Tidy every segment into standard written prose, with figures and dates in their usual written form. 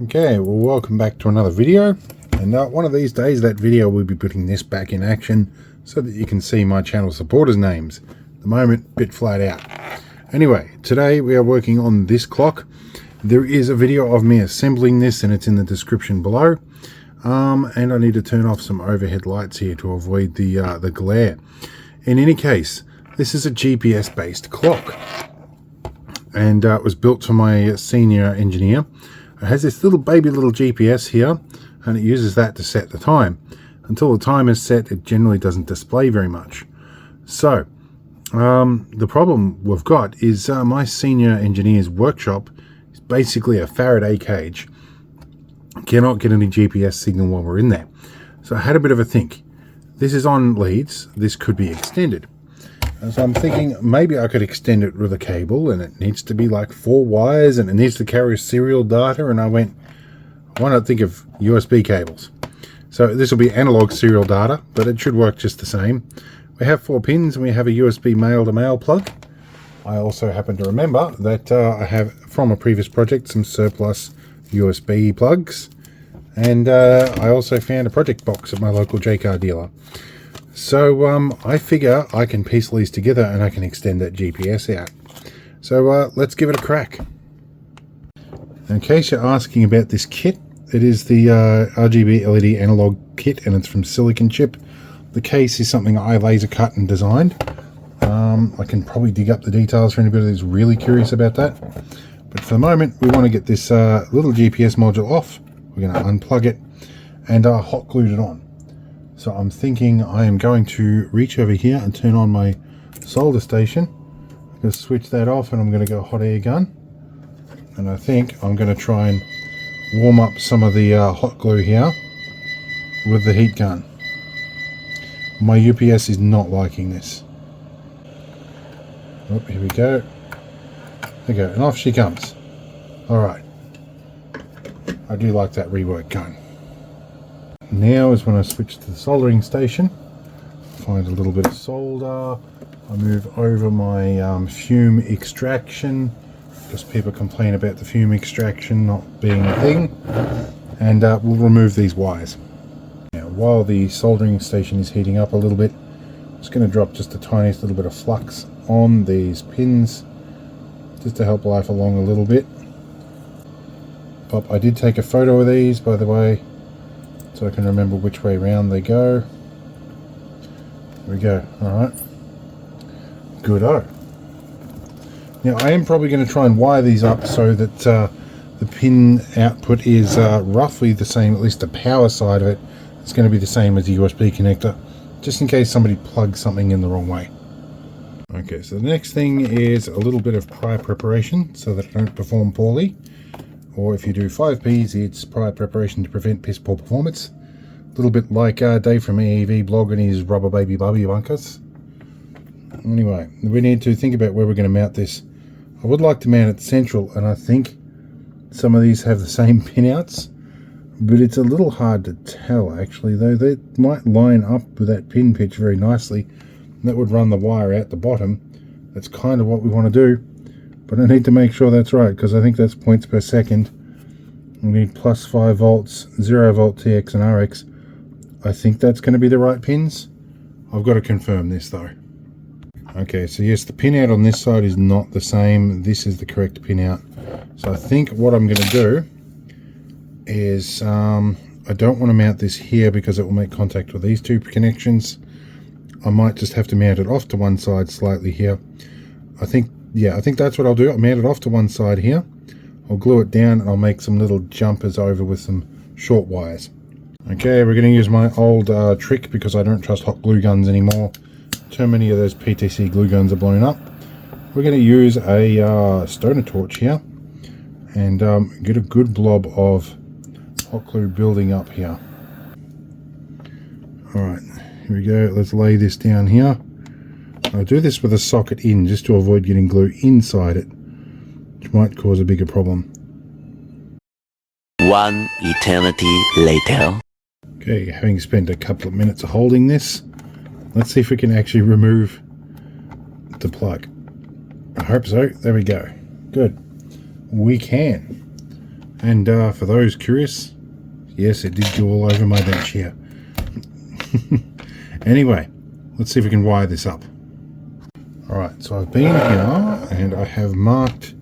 Okay, well, welcome back to another video, and one of these days that video will be putting this back in action so that you can see my channel supporters names. At the moment, bit flat out. Anyway, today we are working on this clock. There is a video of me assembling this and it's in the description below, and I need to turn off some overhead lights here to avoid the glare. In any case, this is a GPS based clock, and it was built for my senior engineer. It has this little GPS here, and it uses that to set the time. Until the time is set, it generally doesn't display very much. So the problem we've got is my senior engineer's workshop is basically a Faraday cage. Cannot get any GPS signal while we're in there. So I had a bit of a think. This is on leads. This could be extended. And so I'm thinking maybe I could extend it with a cable, and it needs to be like 4 wires and it needs to carry serial data. And I went, why not think of USB cables? So this will be analog serial data, but it should work just the same. We have 4 pins and we have a USB male-to-male plug. I also happen to remember that I have from a previous project some surplus USB plugs, and I also found a project box at my local J-car dealer. So I figure I can piece these together and I can extend that GPS out. So let's give it a crack. In case you're asking about this kit, it is the RGB LED analog kit, and it's from silicon chip. The case is something I laser cut and designed. I can probably dig up the details for anybody who's really curious about that. But for the moment, we want to get this little GPS module off. We're going to unplug it and hot glue it on. So I'm thinking I am going to reach over here and turn on my solder station. I'm going to switch that off, and I'm going to go hot air gun. And I think I'm going to try and warm up some of the hot glue here with the heat gun. My UPS is not liking this. Oh, here we go. There we go, and off she comes. Alright. I do like that rework gun. Now is when I switch to the soldering station. Find a little bit of solder. I move over my fume extraction, because people complain about the fume extraction not being a thing. And we'll remove these wires. Now, while the soldering station is heating up a little bit, I'm just going to drop just the tiniest little bit of flux on these pins, just to help life along a little bit. I did take a photo of these, by the way, so I can remember which way round they go. There we go. Alright. Good-o. Now I am probably going to try and wire these up so that the pin output is roughly the same, at least the power side of it. It's going to be the same as the USB connector, just in case somebody plugs something in the wrong way. Okay, so the next thing is a little bit of prior preparation so that it don't perform poorly. Or if you do 5 Ps, it's prior preparation to prevent piss poor performance. A little bit like Dave from EEV blog and his rubber baby bubby bunkers. Anyway, we need to think about where we're going to mount this. I would like to mount it central, and I think some of these have the same pinouts, but it's a little hard to tell actually, though they might line up with that pin pitch very nicely. That would run the wire out the bottom. That's kind of what we want to do. But I need to make sure that's right, because I think that's points per second. We need plus 5 volts, 0 volt TX and RX. I think that's going to be the right pins. I've got to confirm this though. Okay, so yes, the pin out on this side is not the same. This is the correct pin out. So I think what I'm going to do is, I don't want to mount this here because it will make contact with these 2 connections. I might just have to mount it off to one side slightly here. I think that's what I'll do. I'll mount it off to one side here. I'll glue it down and I'll make some little jumpers over with some short wires. Okay, we're going to use my old trick because I don't trust hot glue guns anymore. Too many of those PTC glue guns are blown up. We're going to use a stoner torch here and get a good blob of hot glue building up here. Alright, here we go. Let's lay this down here. I'll do this with a socket in just to avoid getting glue inside it, which might cause a bigger problem. 1 eternity later. Okay, having spent a couple of minutes holding this, let's see if we can actually remove the plug. I hope so. There we go. Good. We can. And for those curious, yes, it did go all over my bench here. Anyway, let's see if we can wire this up. Alright, so I've been here and I have marked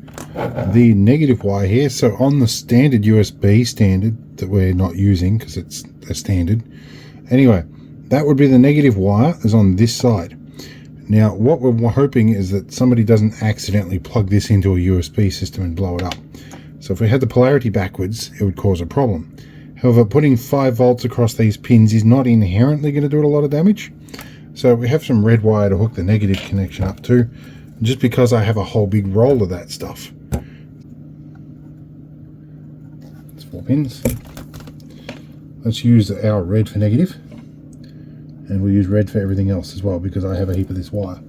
the negative wire here. So on the standard USB standard that we're not using because it's a standard. Anyway, that would be the negative wire is on this side. Now what we're hoping is that somebody doesn't accidentally plug this into a USB system and blow it up. So if we had the polarity backwards, it would cause a problem. However, putting 5 volts across these pins is not inherently going to do it a lot of damage. So we have some red wire to hook the negative connection up to, just because I have a whole big roll of that stuff. It's 4 pins. Let's use our red for negative, and we'll use red for everything else as well because I have a heap of this wire.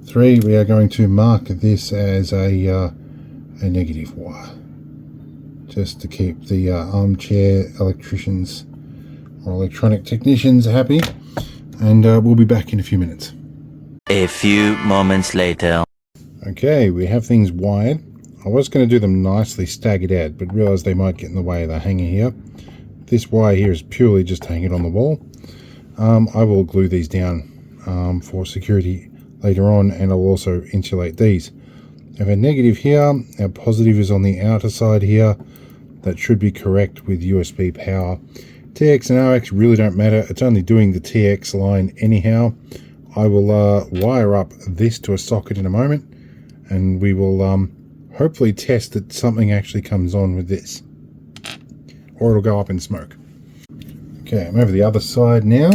3, we are going to mark this as a negative wire, just to keep the armchair electricians or electronic technicians happy. And we'll be back in a few minutes. A few moments later. Okay, we have things wired. I was going to do them nicely staggered out, but realized they might get in the way of the hanger here. This wire here is purely just to hang it on the wall. I will glue these down for security later on, and I'll also insulate these. I have a negative here, our positive is on the outer side here. That should be correct with USB power. TX and RX really don't matter, it's only doing the TX line anyhow. I will wire up this to a socket in a moment, and we will hopefully test that something actually comes on with this, or it'll go up in smoke. Okay, I'm over the other side now.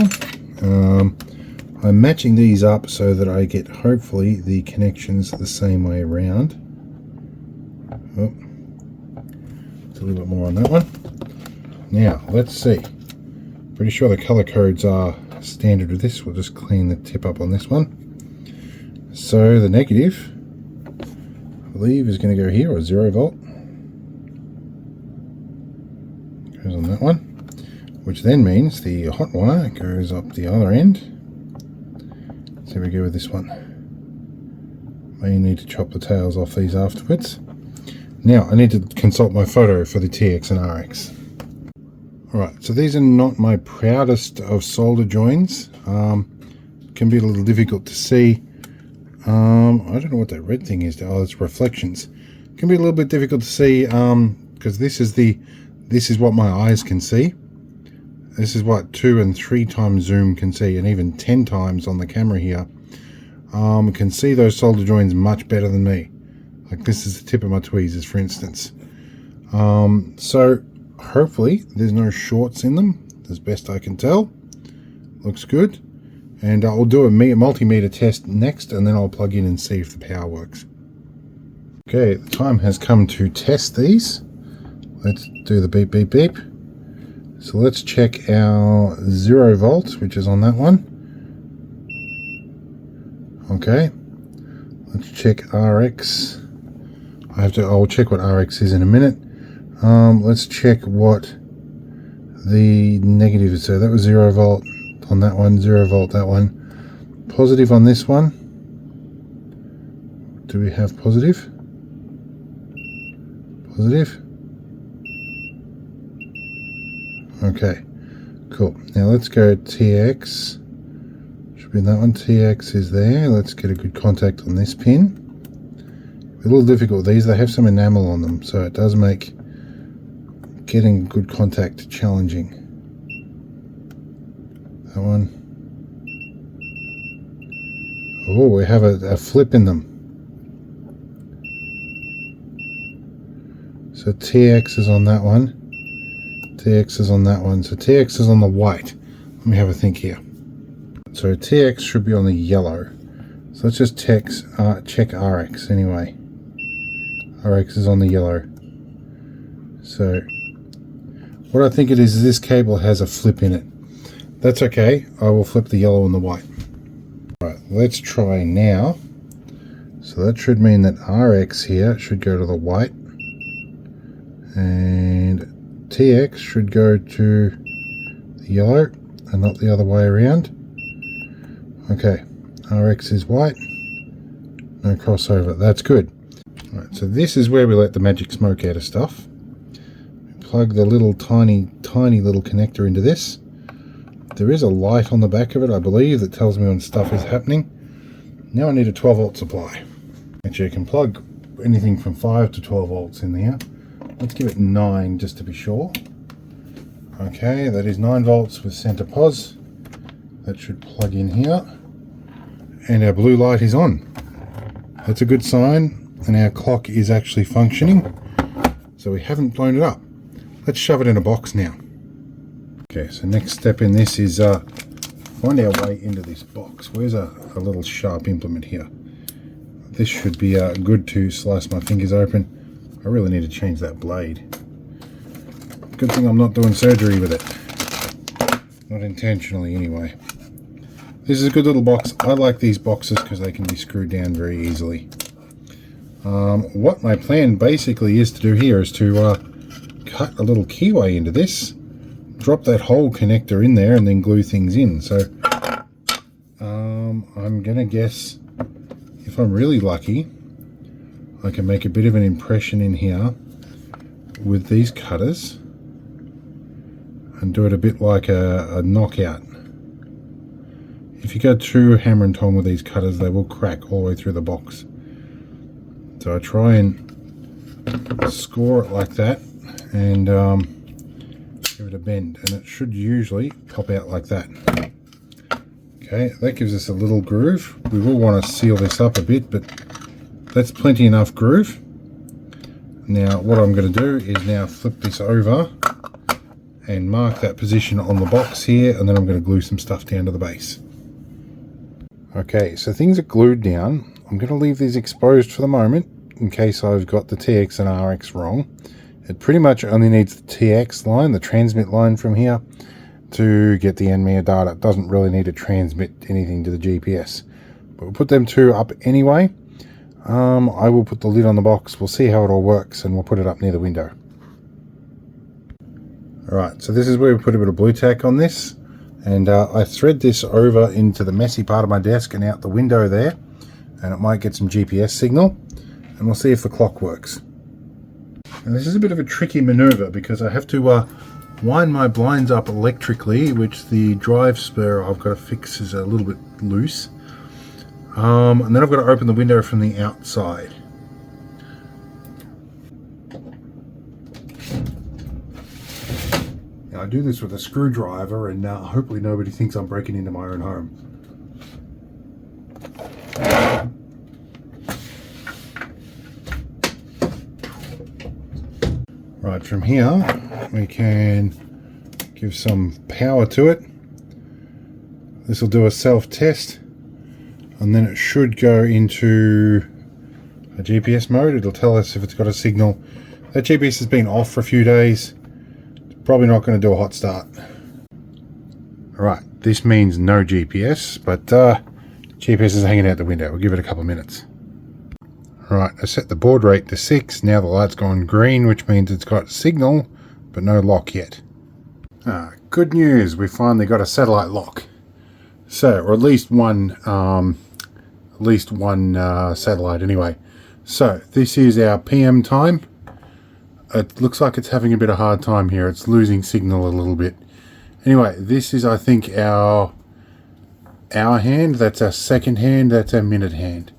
I'm matching these up so that I get hopefully the connections the same way around. Oh, it's a little bit more on that one. Now, let's see. Pretty sure the color codes are standard with this. We'll just clean the tip up on this one. So the negative, I believe, is going to go here, or 0 volt. Goes on that one. Which then means the hot wire goes up the other end. So we go with this one. May need to chop the tails off these afterwards. Now, I need to consult my photo for the TX and RX. Alright, so these are not my proudest of solder joins. Can be a little difficult to see. I don't know what that red thing is. Oh, it's reflections. Can be a little bit difficult to see because this is what my eyes can see. This is what 2 and 3 times zoom can see, and even 10 times on the camera here. Can see those solder joins much better than me. Like this is the tip of my tweezers, for instance. So hopefully there's no shorts in them, as best I can tell. Looks good. And I'll do a multimeter test next, and then I'll plug in and see if the power works. Okay, the time has come to test these. Let's do the beep beep beep. So let's check our 0 volt, which is on that one. Okay. Let's check RX. I'll check what RX is in a minute. Let's check what the negative is. So that was 0 volt on that one, 0 volt that one. Positive on this one. Do we have positive? Positive. Okay, cool. Now let's go TX. Should be in that one. TX is there. Let's get a good contact on this pin. A little difficult. These, they have some enamel on them, so it does make getting good contact challenging. That one. Oh, we have a flip in them. So TX is on that one. TX is on that one. So TX is on the white. Let me have a think here. So TX should be on the yellow. So let's just check RX anyway. RX is on the yellow. So what I think it is this cable has a flip in it. That's okay. I will flip the yellow and the white. Alright, let's try now. So that should mean that RX here should go to the white. And TX should go to the yellow and not the other way around. Okay, RX is white, no crossover, that's good. Alright, so this is where we let the magic smoke out of stuff. plug the little tiny little connector into this. There is a light on the back of it, I believe, that tells me when stuff is happening. Now I need a 12 volt supply. Actually, you can plug anything from 5 to 12 volts in there. Let's give it 9 just to be sure. Okay, that is 9 volts with center pos. That should plug in here. And our blue light is on. That's a good sign, and our clock is actually functioning. So we haven't blown it up. Let's shove it in a box now. Okay, so next step in this is find our way into this box. Where's a little sharp implement here? This should be good to slice my fingers open. I really need to change that blade. Good thing I'm not doing surgery with it. Not intentionally anyway. This is a good little box. I like these boxes because they can be screwed down very easily. What my plan basically is to do here is to cut a little keyway into this, drop that whole connector in there, and then glue things in. So I'm gonna guess, if I'm really lucky, I can make a bit of an impression in here with these cutters and do it a bit like a knockout. If you go too hammer and tong with these cutters, they will crack all the way through the box. So I try and score it like that and give it a bend, and it should usually pop out like that. Okay, that gives us a little groove. We will want to seal this up a bit, but that's plenty enough groove. Now what I'm going to do is now flip this over and mark that position on the box here, and then I'm going to glue some stuff down to the base. Okay, so things are glued down. I'm going to leave these exposed for the moment in case I've got the TX and RX wrong. It pretty much only needs the TX line, the transmit line from here, to get the NMEA data. It doesn't really need to transmit anything to the GPS. But we'll put them two up anyway. I will put the lid on the box. We'll see how it all works, and we'll put it up near the window. Alright, so this is where we put a bit of blue tack on this. And I thread this over into the messy part of my desk and out the window there, and it might get some GPS signal, and we'll see if the clock works. And this is a bit of a tricky maneuver because I have to wind my blinds up electrically, which the drive spur I've got to fix is a little bit loose, and then I've got to open the window from the outside. I do this with a screwdriver, and hopefully nobody thinks I'm breaking into my own home. Right, from here we can give some power to it. This will do a self-test, and then it should go into a GPS mode. It'll tell us if it's got a signal. That GPS has been off for a few days. Probably not going to do a hot start. Alright, this means no GPS, but GPS is hanging out the window. We'll give it a couple of minutes. Alright, I set the baud rate to 6. Now the light's gone green, which means it's got signal, but no lock yet. Good news, we finally got a satellite lock. So, or at least one satellite anyway. So, this is our PM time. It looks like it's having a bit of a hard time here. It's losing signal a little bit. Anyway, this is, I think, our hand. That's our second hand. That's our minute hand.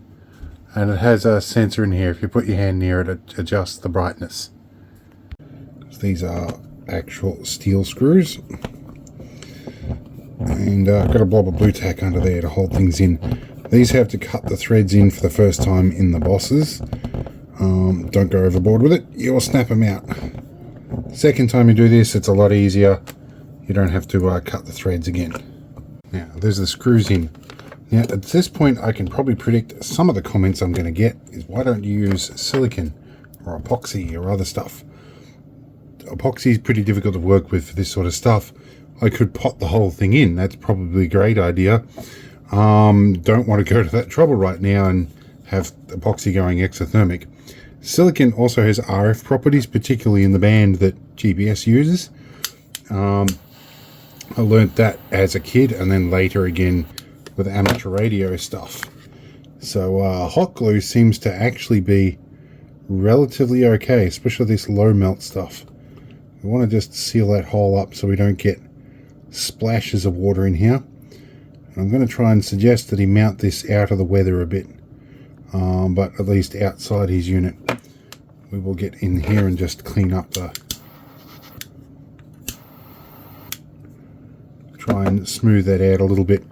And it has a sensor in here. If you put your hand near it, it adjusts the brightness. These are actual steel screws. And I've got a blob of blue tack under there to hold things in. These have to cut the threads in for the first time in the bosses. Don't go overboard with it, you'll snap them out. Second time you do this, it's a lot easier. You don't have to cut the threads again. Now, there's the screws in. Now, at this point, I can probably predict some of the comments I'm going to get is, why don't you use silicone or epoxy or other stuff? Epoxy is pretty difficult to work with for this sort of stuff. I could pot the whole thing in. That's probably a great idea. Don't want to go to that trouble right now and have epoxy going exothermic. Silicon also has RF properties, particularly in the band that GPS uses. I learnt that as a kid, and then later again with amateur radio stuff. So hot glue seems to actually be relatively okay, especially this low melt stuff. We want to just seal that hole up so we don't get splashes of water in here. And I'm going to try and suggest that he mount this out of the weather a bit, but at least outside his unit. We will get in here and just clean up try and smooth that out a little bit.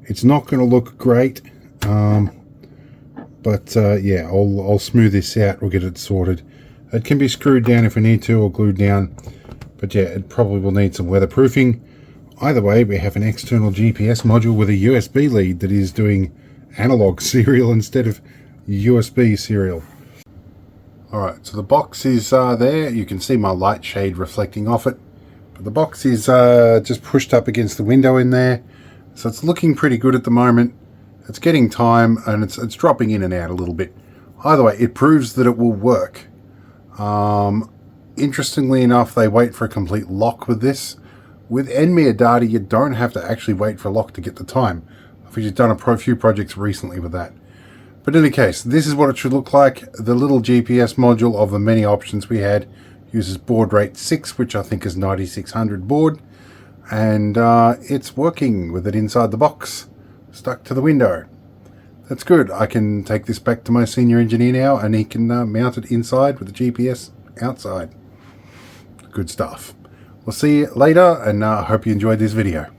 It's not going to look great, but yeah, I'll smooth this out. We'll get it sorted. It can be screwed down if we need to, or glued down, but yeah, it probably will need some weatherproofing. Either way, we have an external GPS module with a USB lead that is doing analog serial instead of USB serial. Alright, so the box is there. You can see my light shade reflecting off it. But the box is just pushed up against the window in there. So it's looking pretty good at the moment. It's getting time, and it's dropping in and out a little bit. Either way, it proves that it will work. Interestingly enough, they wait for a complete lock with this. With NMIA data, you don't have to actually wait for a lock to get the time. I've just done a few projects recently with that. But in any case, this is what it should look like. The little GPS module of the many options we had uses baud rate 6, which I think is 9600 baud. And it's working with it inside the box, stuck to the window. That's good. I can take this back to my senior engineer now, and he can mount it inside with the GPS outside. Good stuff. We'll see you later, and I hope you enjoyed this video.